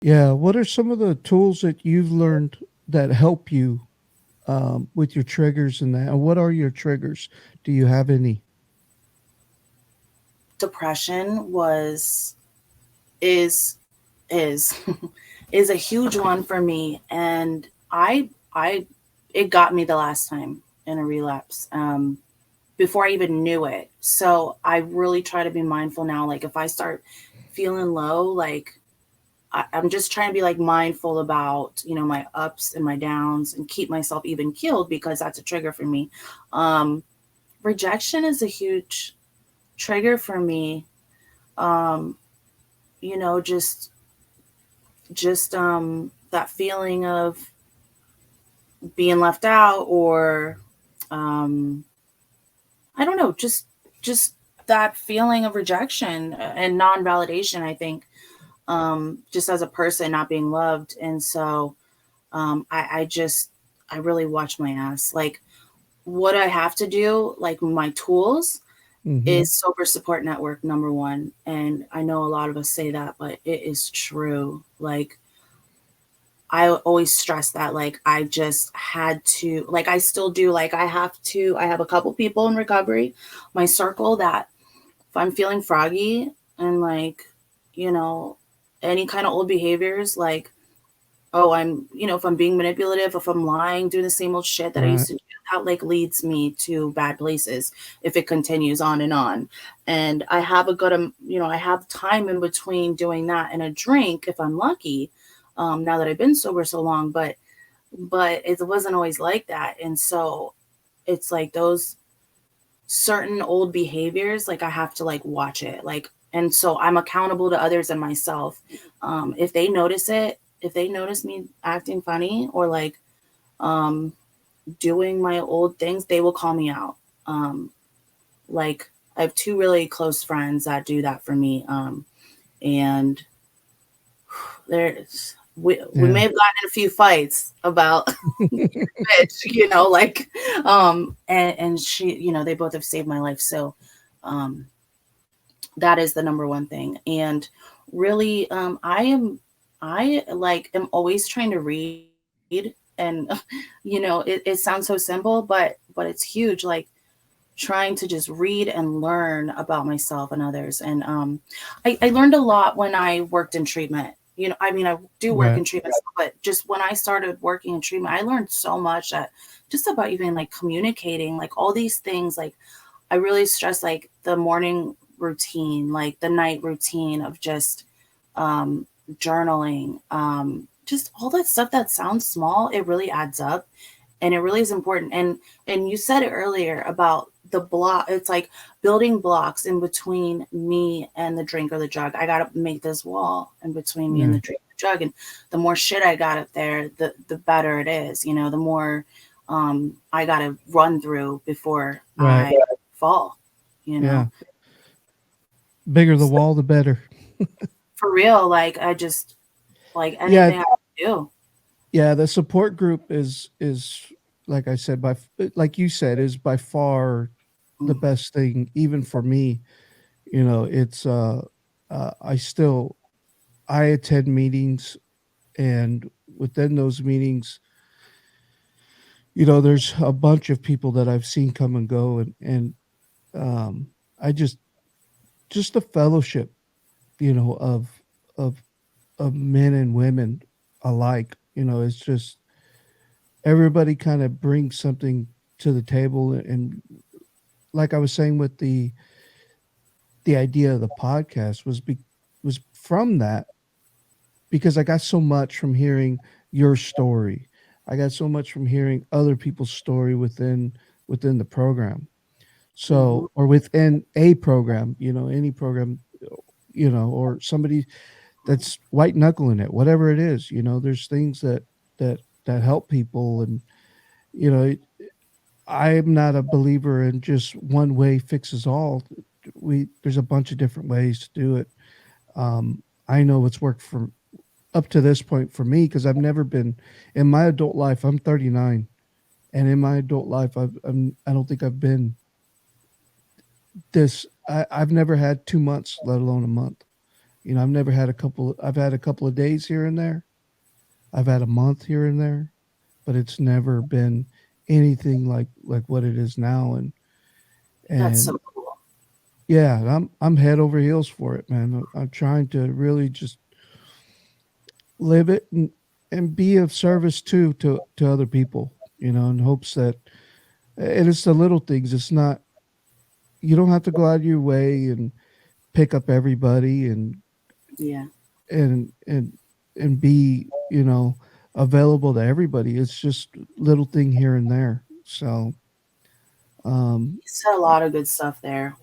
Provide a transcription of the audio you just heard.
Yeah. What are some of the tools that you've learned that help you with your triggers and that? And what are your triggers? Do you have any? Depression was is is is a huge one for me, and I it got me the last time in a relapse. Before I even knew it. So I really try to be mindful now. Like if I start feeling low, like I'm just trying to be like mindful about, my ups and my downs and keep myself even keeled because that's a trigger for me. Um, Rejection is a huge trigger for me. Um, just that feeling of being left out, or um I don't know, just that feeling of rejection and non-validation, I think, just as a person not being loved. And so I really watch my ass. Like what I have to do, like my tools, Mm-hmm. is Sober Support Network number one. And I know a lot of us say that, but it is true. Like I always stress that, like I just had to, like I still do, like I have a couple people in recovery, my circle, that if I'm feeling froggy and like, you know, any kind of old behaviors, like, oh, if I'm being manipulative, if I'm lying, doing the same old shit that I used Right. to do, that like leads me to bad places if it continues on and on. And I have I have time in between doing that and a drink if I'm lucky. Now that I've been sober so long, but it wasn't always like that. And so it's like those certain old behaviors, like I have to like watch it, like, and so I'm accountable to others and myself. If they notice it, if they notice me acting funny or like um doing my old things, they will call me out. Like I have two really close friends that do that for me. And there's we may Yeah. have gotten in a few fights about bitch, like and she, they both have saved my life. So um that is the number one thing. And really, I like am always trying to read, and it sounds so simple, but it's huge. Like trying to just read and learn about myself and others. And I learned a lot when I worked in treatment. I mean, I do work Right. in treatment, but just when I started working in treatment, I learned so much, that just about even like communicating, like all these things. Like I really stress like the morning routine, like the night routine of just um, journaling, just all that stuff that sounds small, it really adds up, and it really is important. And you said it earlier about the block. It's like building blocks in between me and the drink or the drug. I gotta make this wall in between me and Yeah. the drink or the drug. And the more shit I got up there, the better it is. The more I gotta run through before Right. I fall. You know, Yeah. Bigger the wall, the better. for real. Like I just like Yeah. anything I can do. Yeah. The support group is like I said, like you said, is by far the Mm. best thing, even for me. It's I still I attend meetings, and within those meetings, there's a bunch of people that I've seen come and go, and um I just the fellowship, of of of men and women alike. It's just everybody kind of brings something to the table. And like I was saying with the idea of the podcast was from that, because I got so much from hearing your story. I got so much from hearing other people's story within the program. Hmm. So, or within a program, any program, or somebody that's white knuckling it, whatever it is. There's things that help people. And you know I'm not a believer in just one way fixes all. There's a bunch of different ways to do it. I know what's worked for up to this point for me, because I've never been in my adult life. I'm 39, and in my adult life, I don't think I've been this. I've never had 2 months, let alone a month. You know, I've had a couple of days here and there. I've had a month here and there, but it's never been anything like what it is now. That's And so cool. yeah, I'm head over heels for it, man. I'm trying to really just live it and be of service to other people, you know, in hopes that, and it's the little things. It's not, you don't have to go out of your way and pick up everybody Yeah. and and and be, you know, available to everybody. It's just little thing here and there. So You said a lot of good stuff there.